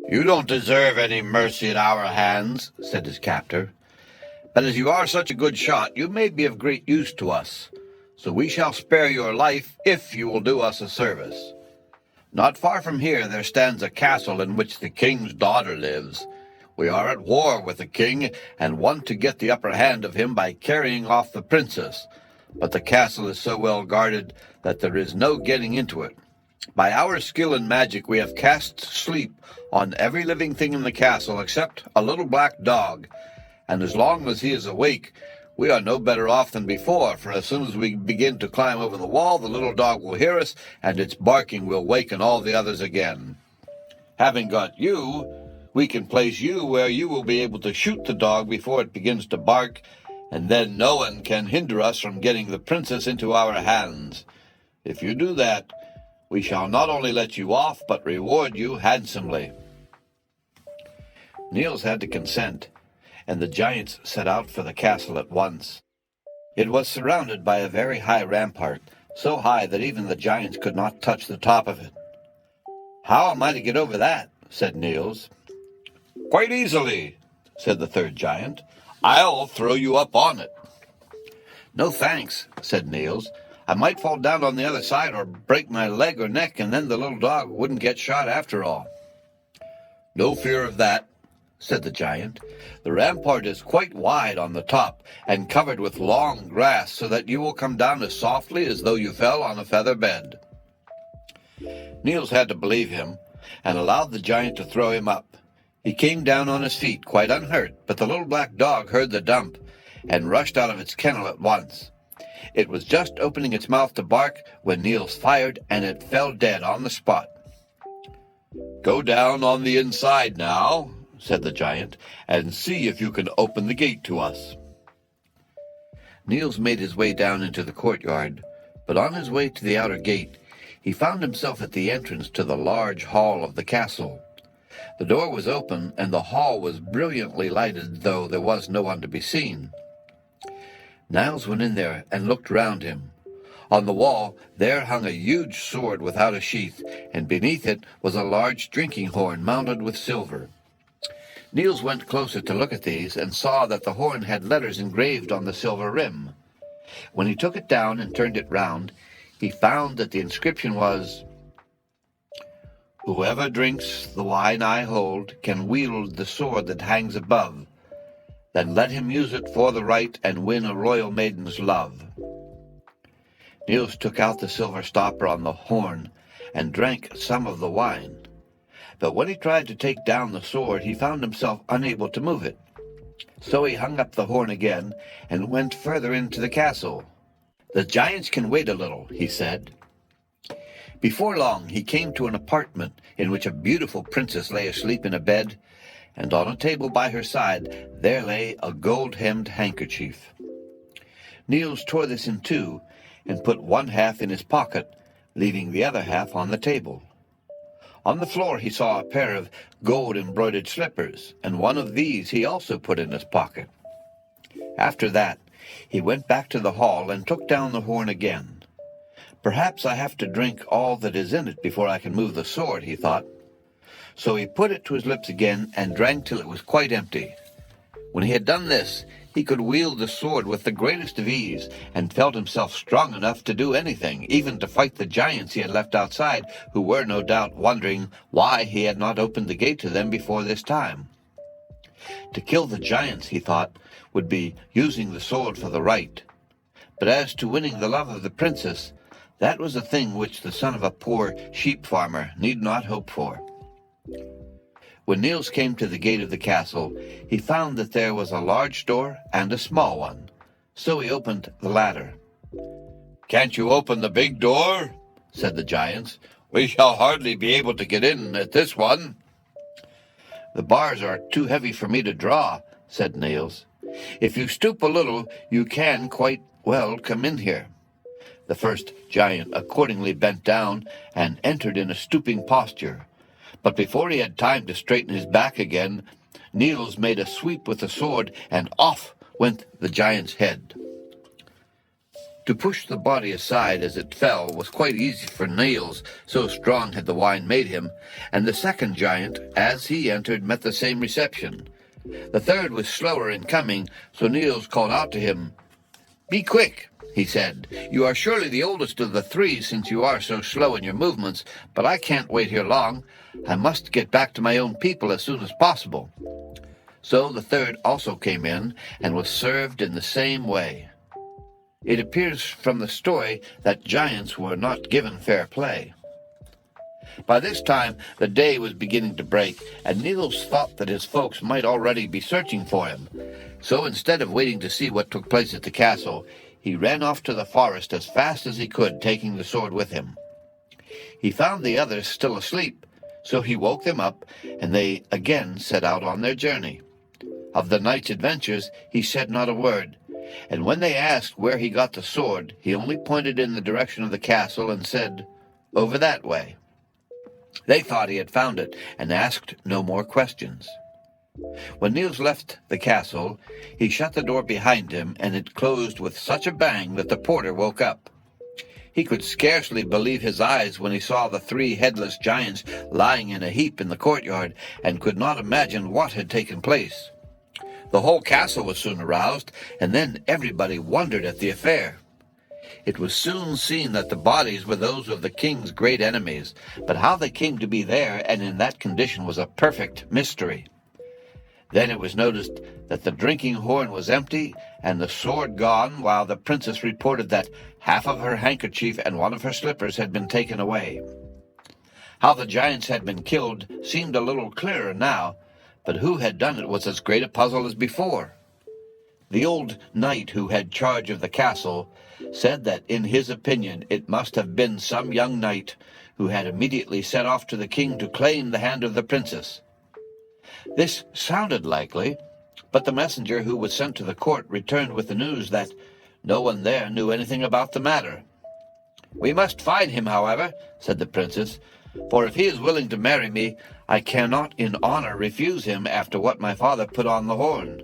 "You don't deserve any mercy at our hands," said his captor. "But as you are such a good shot, you may be of great use to us. So we shall spare your life if you will do us a service. Not far from here there stands a castle in which the king's daughter lives. We are at war with the king and want to get the upper hand of him by carrying off the princess. But the castle is so well guarded that there is no getting into it. By our skill in magic we have cast sleep on every living thing in the castle except a little black dog, and as long as he is awake, we are no better off than before, for as soon as we begin to climb over the wall, the little dog will hear us, and its barking will waken all the others again. Having got you, we can place you where you will be able to shoot the dog before it begins to bark, and then no one can hinder us from getting the princess into our hands. If you do that, we shall not only let you off, but reward you handsomely." Niels had to consent, and the giants set out for the castle at once. It was surrounded by a very high rampart, so high that even the giants could not touch the top of it. "How am I to get over that?" said Niels. "Quite easily," said the third giant. "I'll throw you up on it." "No thanks," said Niels. "I might fall down on the other side or break my leg or neck, and then the little dog wouldn't get shot after all." "No fear of that," said the giant. "The rampart is quite wide on the top and covered with long grass, so that you will come down as softly as though you fell on a feather bed." Niels had to believe him and allowed the giant to throw him up. He came down on his feet quite unhurt, but the little black dog heard the dump and rushed out of its kennel at once. It was just opening its mouth to bark when Niels fired, and it fell dead on the spot. "Go down on the inside now," said the giant, "and see if you can open the gate to us." Niels made his way down into the courtyard, but on his way to the outer gate, he found himself at the entrance to the large hall of the castle. The door was open, and the hall was brilliantly lighted, though there was no one to be seen. Niels went in there and looked round him. On the wall there hung a huge sword without a sheath, and beneath it was a large drinking horn mounted with silver. Niels went closer to look at these, and saw that the horn had letters engraved on the silver rim. When he took it down and turned it round, he found that the inscription was, "Whoever drinks the wine I hold can wield the sword that hangs above. Then let him use it for the right and win a royal maiden's love." Niels took out the silver stopper on the horn and drank some of the wine. But when he tried to take down the sword, he found himself unable to move it. So he hung up the horn again and went further into the castle. "The giants can wait a little," he said. Before long he came to an apartment in which a beautiful princess lay asleep in a bed, and on a table by her side there lay a gold-hemmed handkerchief. Niels tore this in two and put one half in his pocket, leaving the other half on the table. On the floor he saw a pair of gold-embroidered slippers, and one of these he also put in his pocket. After that he went back to the hall and took down the horn again. "Perhaps I have to drink all that is in it before I can move the sword," he thought. So he put it to his lips again and drank till it was quite empty. When he had done this, he could wield the sword with the greatest of ease, and felt himself strong enough to do anything, even to fight the giants he had left outside, who were no doubt wondering why he had not opened the gate to them before this time. To kill the giants, he thought, would be using the sword for the right. But as to winning the love of the princess, that was a thing which the son of a poor sheep farmer need not hope for. When Niels came to the gate of the castle, he found that there was a large door and a small one, so he opened the latter. "Can't you open the big door?" said the giants. "We shall hardly be able to get in at this one." "The bars are too heavy for me to draw," said Niels. "If you stoop a little, you can quite well come in here." The first giant accordingly bent down and entered in a stooping posture. But before he had time to straighten his back again, Niels made a sweep with the sword, and off went the giant's head. To push the body aside as it fell was quite easy for Niels, so strong had the wine made him, and the second giant, as he entered, met the same reception. The third was slower in coming, so Niels called out to him. "Be quick," he said. "You are surely the oldest of the three, since you are so slow in your movements, but I can't wait here long. I must get back to my own people as soon as possible." So the third also came in, and was served in the same way. It appears from the story that giants were not given fair play. By this time the day was beginning to break, and Niels thought that his folks might already be searching for him. So instead of waiting to see what took place at the castle, he ran off to the forest as fast as he could, taking the sword with him. He found the others still asleep, so he woke them up, and they again set out on their journey. Of the night's adventures he said not a word, and when they asked where he got the sword, he only pointed in the direction of the castle and said, "Over that way." They thought he had found it, and asked no more questions. When Niels left the castle, he shut the door behind him, and it closed with such a bang that the porter woke up. He could scarcely believe his eyes when he saw the three headless giants lying in a heap in the courtyard, and could not imagine what had taken place. The whole castle was soon aroused, and then everybody wondered at the affair. It was soon seen that the bodies were those of the king's great enemies, but how they came to be there and in that condition was a perfect mystery. Then it was noticed that the drinking horn was empty and the sword gone, while the princess reported that half of her handkerchief and one of her slippers had been taken away. How the giants had been killed seemed a little clearer now, but who had done it was as great a puzzle as before. The old knight who had charge of the castle said that in his opinion it must have been some young knight who had immediately set off to the king to claim the hand of the princess. This sounded likely, but the messenger who was sent to the court returned with the news that no one there knew anything about the matter. "We must find him, however," said the princess, "for if he is willing to marry me, I cannot in honor refuse him after what my father put on the horn."